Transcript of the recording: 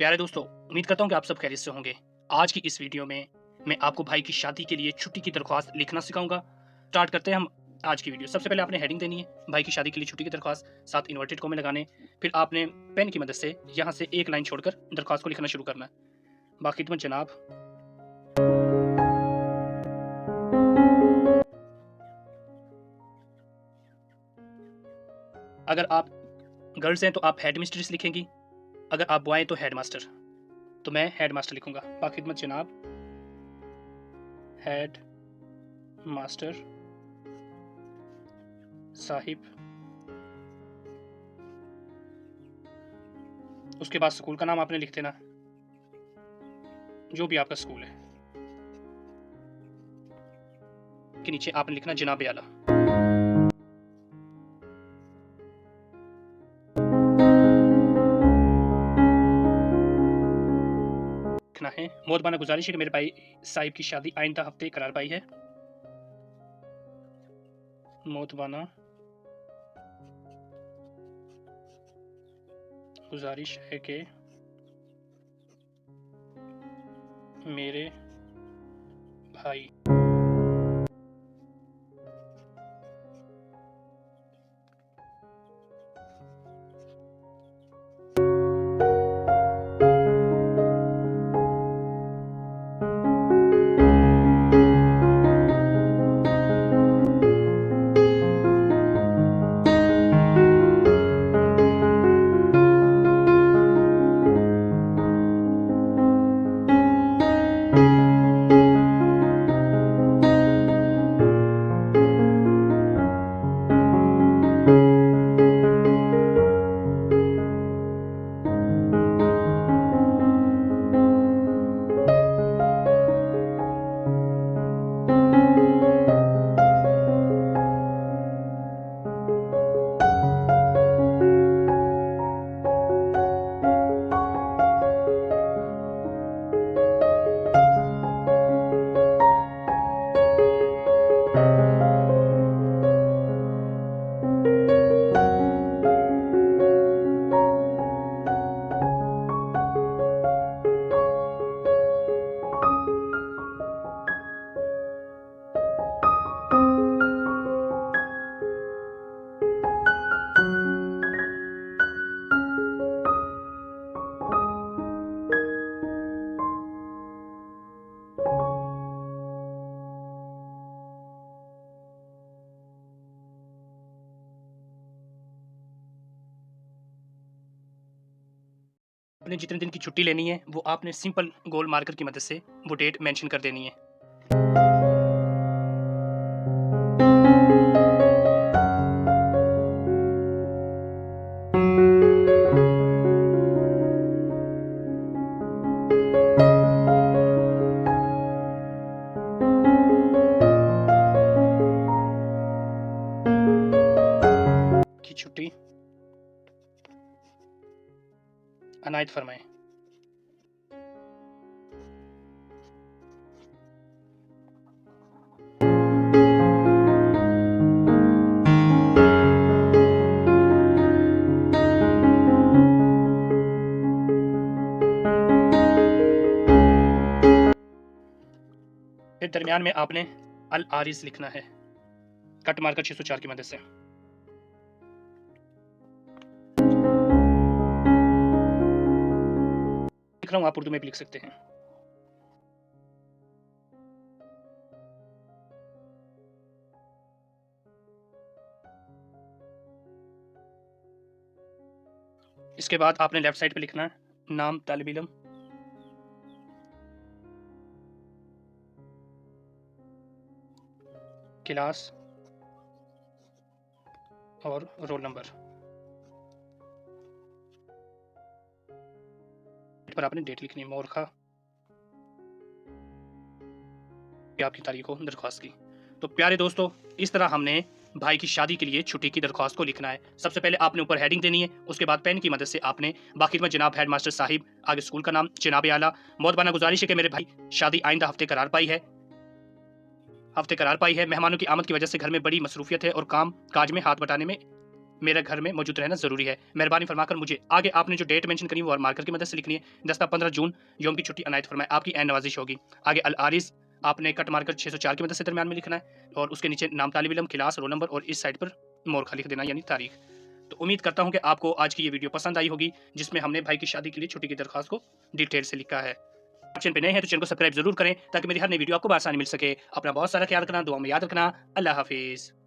प्यारे दोस्तों, उम्मीद करता हूँ कि आप सब खैरियत से होंगे। आज की इस वीडियो में मैं आपको भाई की शादी के लिए छुट्टी की दरख्वास्त लिखना सिखाऊंगा। स्टार्ट करते हैं हम आज की वीडियो। सबसे पहले आपने हेडिंग देनी है, भाई की शादी के लिए छुट्टी की दरख्वास्त, साथ इन्वर्टेड कॉमे लगाने। फिर आपने पेन की मदद से यहाँ से एक लाइन छोड़कर दरख्वास्त को लिखना शुरू करना है। बाखिदमत जनाब, अगर आप गर्ल्स हैं तो आप हेड मिस्ट्रेस लिखेंगी, अगर आप बॉय हैं तो हेड मास्टर। तो मैं हेड मास्टर लिखूंगा। बाखिदमत जनाब, हेड मास्टर साहिब। उसके बाद स्कूल का नाम आपने लिख देना, जो भी आपका स्कूल है। के नीचे आपने लिखना जनाब आला। लिखना है मोहतबाना गुजारिश है कि मेरे भाई साहिब की शादी आइंदा हफ्ते करार पाई है। मोहतबाना गुजारिश है कि मेरे भाई अपने जितने दिन की छुट्टी लेनी है वो आपने सिंपल गोल मार्कर की मदद से वो डेट मेंशन कर देनी है। की छुट्टी अनायत फरमाएं। फिर दरमियान में आपने अल आरिस लिखना है, कट मार्कर 604 की मदद से। लिख रहा हूं, आप उर्दू में भी लिख सकते हैं। इसके बाद आपने लेफ्ट साइड पे लिखना है नाम तालिब इल्म, क्लास और रोल नंबर। पर आपने डेट लिखनी है, मोरखा आपकी तारीख हो दरख्वास्त की। तो प्यारे दोस्तों, इस तरह हमने भाई की शादी के लिए छुट्टी की दरख्वास्त को लिखना है। सबसे पहले आपने ऊपर हेडिंग देनी है, उसके बाद पेन की मदद से आपने बाखिदमत जनाब हेड मास्टर साहिब, आगे स्कूल का नाम जनाब आला। मोहतबाना गुजारिश है कि मेरे भाई शादी आइंदा हफ्ते करार पाई है। मेहमानों की आमद की वजह से घर में बड़ी मसरूफियत है और काम काज में हाथ बटाने में मेरे घर में मौजूद रहना जरूरी है। मेहरबानी फरमाकर मुझे आगे आपने जो डेट मेंशन करी वो और मार्कर की मदद से लिखनी है। 10 15 जून यौम की छुट्टी अनायत फरमाए, आपकी ऐन नवाजिश होगी। आगे अल आरिस आपने कट मार्कर 604 की मदद से दरमियान में लिखना है और उसके नीचे नाम, तालिब इल्म, क्लास, रोल नंबर और इस साइड पर मोरखा लिख देना यानी तारीख। तो उम्मीद करता हूँ कि आपको आज की ये वीडियो पसंद आई होगी, जिसमें हमने भाई की शादी के लिए छुट्टी की दरख्वास्त को डिटेल से लिखा है। आप चैनल पे नए हैं तो चैनल को सब्सक्राइब जरूर करें ताकि मेरी हर नई वीडियो आपको आसानी मिल सके। अपना बहुत सारा ख्याल रखना, दुआ में याद रखना। अल्लाह हाफिज़।